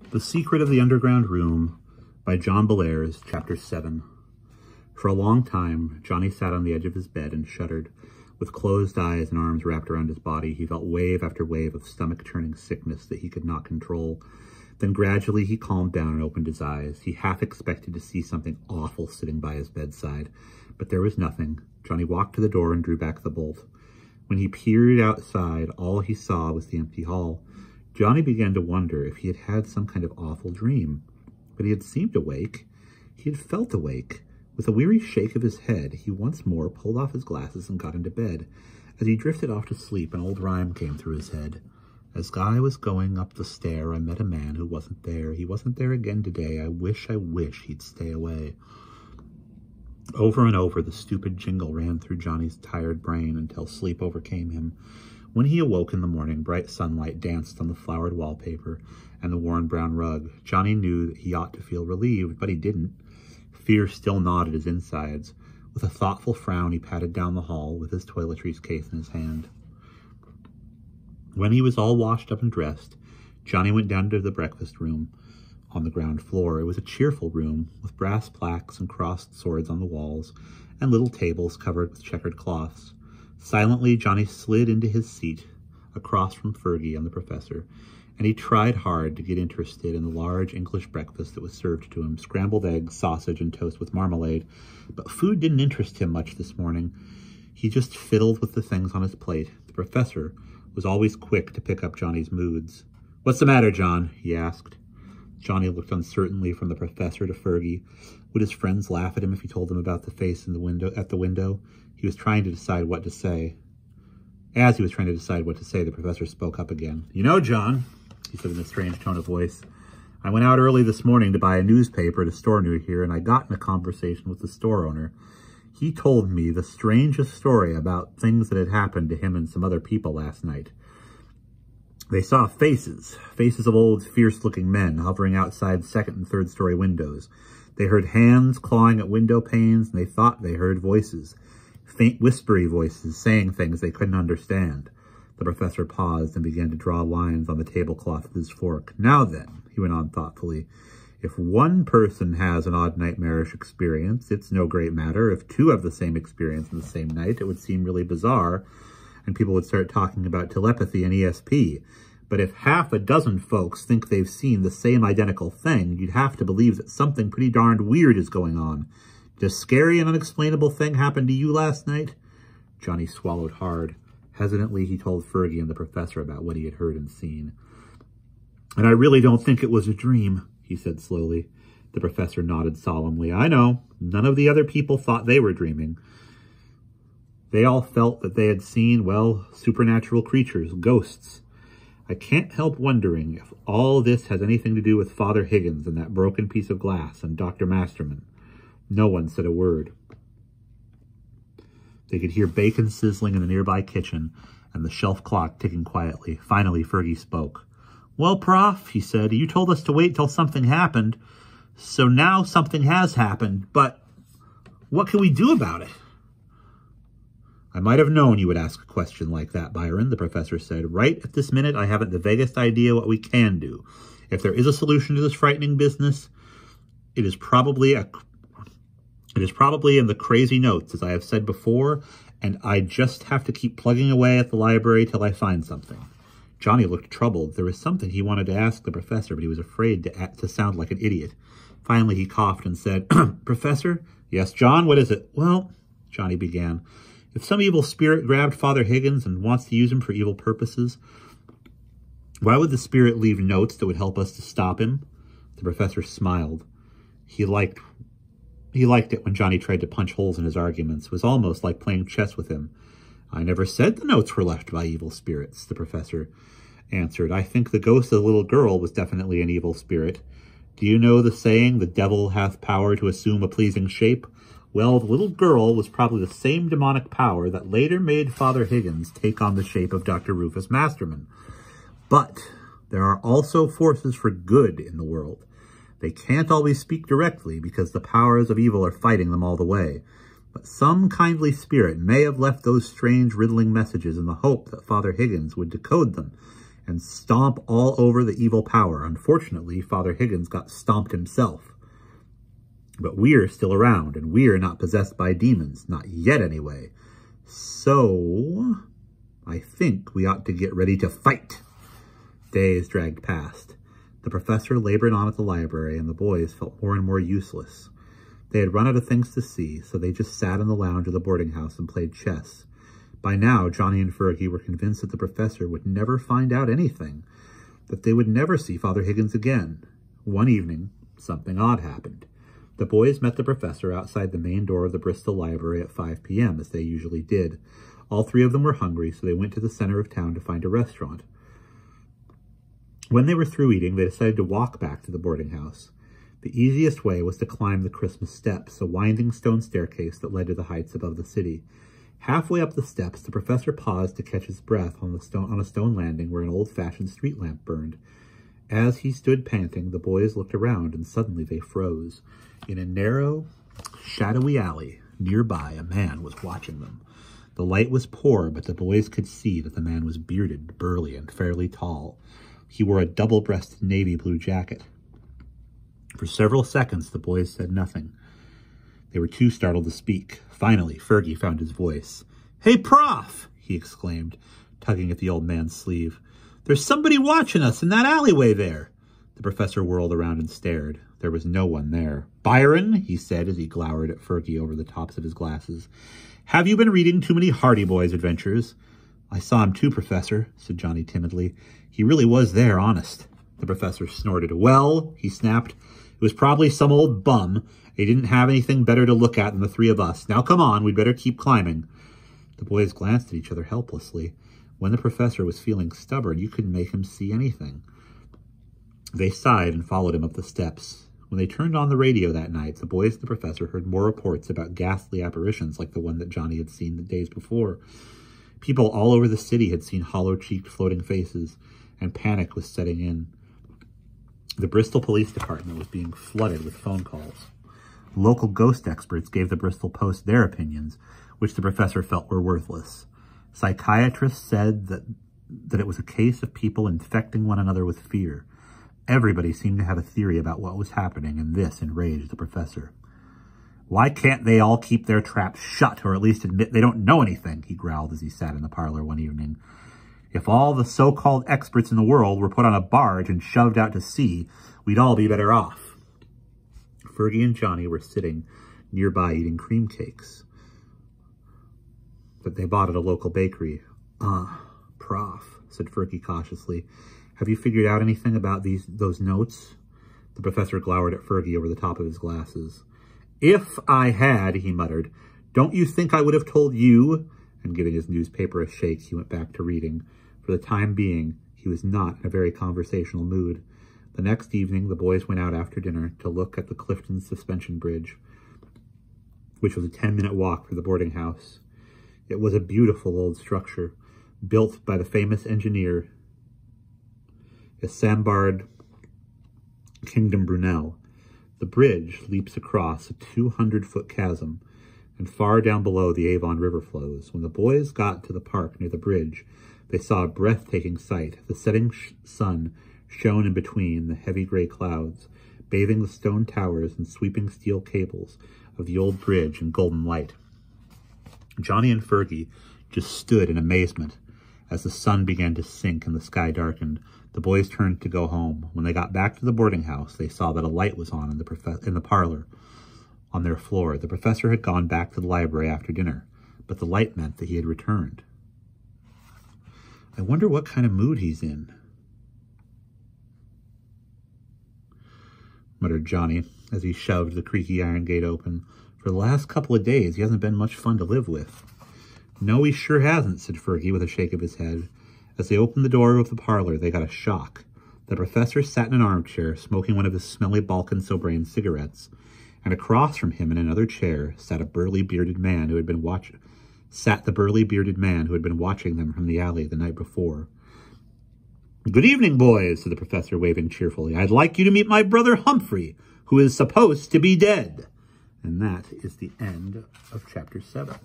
The Secret of the Underground Room by John Bellairs, Chapter 7. For a long time, Johnny sat on the edge of his bed and shuddered. With closed eyes and arms wrapped around his body, he felt wave after wave of stomach-churning sickness that he could not control. Then gradually he calmed down and opened his eyes. He half expected to see something awful sitting by his bedside, but there was nothing. Johnny walked to the door and drew back the bolt. When he peered outside, all he saw was the empty hall. Johnny began to wonder if he had had some kind of awful dream. But he had seemed awake. He had felt awake. With a weary shake of his head, he once more pulled off his glasses and got into bed. As he drifted off to sleep, an old rhyme came through his head. As I was going up the stair, I met a man who wasn't there. He wasn't there again today. I wish he'd stay away. Over and over, the stupid jingle ran through Johnny's tired brain until sleep overcame him. When he awoke in the morning, bright sunlight danced on the flowered wallpaper and the worn brown rug. Johnny knew that he ought to feel relieved, but he didn't. Fear still gnawed at his insides. With a thoughtful frown, he padded down the hall with his toiletries case in his hand. When he was all washed up and dressed, Johnny went down to the breakfast room on the ground floor. It was a cheerful room with brass plaques and crossed swords on the walls and little tables covered with checkered cloths. Silently, Johnny slid into his seat across from Fergie and the professor, and he tried hard to get interested in the large English breakfast that was served to him, scrambled eggs, sausage, and toast with marmalade. But food didn't interest him much this morning. He just fiddled with the things on his plate. The professor was always quick to pick up Johnny's moods. "What's the matter, John?" he asked. Johnny looked uncertainly from the professor to Fergie. Would his friends laugh at him if he told them about the face in the window at the window? He was trying to decide what to say. As he was trying to decide what to say, the professor spoke up again. "You know, John," he said in a strange tone of voice, "I went out early this morning to buy a newspaper at a store near here, and I got in a conversation with the store owner. He told me the strangest story about things that had happened to him and some other people last night. They saw faces of old, fierce-looking men hovering outside second and third-story windows. They heard hands clawing at window panes, and they thought they heard voices, faint, whispery voices saying things they couldn't understand." The professor paused and began to draw lines on the tablecloth with his fork. "Now then," he went on thoughtfully, "if one person has an odd nightmarish experience, it's no great matter. If two have the same experience in the same night, it would seem really bizarre, and people would start talking about telepathy and ESP. But if half a dozen folks think they've seen the same identical thing, you'd have to believe that something pretty darned weird is going on. Did a scary and unexplainable thing happen to you last night?" Johnny swallowed hard. Hesitantly, he told Fergie and the professor about what he had heard and seen. "And I really don't think it was a dream," he said slowly. The professor nodded solemnly. "I know. None of the other people thought they were dreaming. They all felt that they had seen, well, supernatural creatures, ghosts. I can't help wondering if all this has anything to do with Father Higgins and that broken piece of glass and Dr. Masterman." No one said a word. They could hear bacon sizzling in the nearby kitchen and the shelf clock ticking quietly. Finally, Fergie spoke. "Well, Prof," he said, "you told us to wait till something happened. So now something has happened, but what can we do about it?" "I might have known you would ask a question like that, Byron," the professor said. "Right at this minute, I haven't the vaguest idea what we can do. If there is a solution to this frightening business, it is probably in the crazy notes, as I have said before, and I just have to keep plugging away at the library till I find something." Johnny looked troubled. There was something he wanted to ask the professor, but he was afraid to sound like an idiot. Finally, he coughed and said, "Professor?" "Yes, John, what is it?" "Well," Johnny began, "if some evil spirit grabbed Father Higgins and wants to use him for evil purposes, why would the spirit leave notes that would help us to stop him?" The professor smiled. He liked it when Johnny tried to punch holes in his arguments. It was almost like playing chess with him. "I never said the notes were left by evil spirits," the professor answered. "I think the ghost of the little girl was definitely an evil spirit. Do you know the saying, 'The devil hath power to assume a pleasing shape'? Well, the little girl was probably the same demonic power that later made Father Higgins take on the shape of Dr. Rufus Masterman. But there are also forces for good in the world. They can't always speak directly because the powers of evil are fighting them all the way. But some kindly spirit may have left those strange riddling messages in the hope that Father Higgins would decode them and stomp all over the evil power. Unfortunately, Father Higgins got stomped himself. But we're still around, and we're not possessed by demons. Not yet, anyway. So, I think we ought to get ready to fight. Days dragged past. The professor labored on at the library, and the boys felt more and more useless. They had run out of things to see, so they just sat in the lounge of the boarding house and played chess. By now, Johnny and Fergie were convinced that the professor would never find out anything, that they would never see Father Higgins again. One evening, something odd happened. The boys met the professor outside the main door of the Bristol Library at 5 p.m., as they usually did. All three of them were hungry, so they went to the center of town to find a restaurant. When they were through eating, they decided to walk back to the boarding house. The easiest way was to climb the Christmas steps, a winding stone staircase that led to the heights above the city. Halfway up the steps, the professor paused to catch his breath on a stone landing where an old-fashioned street lamp burned. As he stood panting, the boys looked around, and suddenly they froze. In a narrow, shadowy alley nearby, a man was watching them. The light was poor, but the boys could see that the man was bearded, burly, and fairly tall. He wore a double-breasted navy blue jacket. For several seconds, the boys said nothing. They were too startled to speak. Finally, Fergie found his voice. "Hey, Prof!" he exclaimed, tugging at the old man's sleeve. "There's somebody watching us in that alleyway there." The professor whirled around and stared. There was no one there. "Byron," he said as he glowered at Fergie over the tops of his glasses, "have you been reading too many Hardy Boys adventures?" "I saw him too, Professor," said Johnny timidly. "He really was there, honest." The professor snorted. "Well," he snapped, "it was probably some old bum. They didn't have anything better to look at than the three of us. Now come on, we'd better keep climbing." The boys glanced at each other helplessly. When the professor was feeling stubborn, you couldn't make him see anything. They sighed and followed him up the steps. When they turned on the radio that night, the boys and the professor heard more reports about ghastly apparitions like the one that Johnny had seen the days before. People all over the city had seen hollow-cheeked floating faces, and panic was setting in. The Bristol Police Department was being flooded with phone calls. Local ghost experts gave the Bristol Post their opinions, which the professor felt were worthless. Psychiatrists said that it was a case of people infecting one another with fear. Everybody seemed to have a theory about what was happening, and this enraged the professor. "Why can't they all keep their traps shut, or at least admit they don't know anything?" he growled as he sat in the parlor one evening. "If all the so-called experts in the world were put on a barge and shoved out to sea, we'd all be better off." Fergie and Johnny were sitting nearby eating cream cakes that they bought at a local bakery. Prof," said Fergie cautiously, "have you figured out anything about those notes?" The professor glowered at Fergie over the top of his glasses. "If I had," he muttered, "don't you think I would have told you?" And giving his newspaper a shake, he went back to reading. For the time being, he was not in a very conversational mood. The next evening, the boys went out after dinner to look at the Clifton Suspension Bridge, which was a 10-minute walk from the boarding house. It was a beautiful old structure, built by the famous engineer Isambard Kingdom Brunel. The bridge leaps across a 200-foot chasm, and far down below the Avon River flows. When the boys got to the park near the bridge, they saw a breathtaking sight. The setting sun shone in between the heavy gray clouds, bathing the stone towers and sweeping steel cables of the old bridge in golden light. Johnny and Fergie just stood in amazement. As the sun began to sink and the sky darkened, the boys turned to go home. When they got back to the boarding house, they saw that a light was on in the parlor on their floor. The professor had gone back to the library after dinner, but the light meant that he had returned. "I wonder what kind of mood he's in," muttered Johnny as he shoved the creaky iron gate open. "For the last couple of days, he hasn't been much fun to live with." "No, he sure hasn't," said Fergie with a shake of his head. As they opened the door of the parlor, they got a shock. The professor sat in an armchair, smoking one of his smelly Balkan-Sobrain cigarettes, and across from him in another chair sat the burly bearded man who had been watching them from the alley the night before. "Good evening, boys," said the professor, waving cheerfully. "I'd like you to meet my brother Humphrey, who is supposed to be dead." And that is the end of Chapter 7.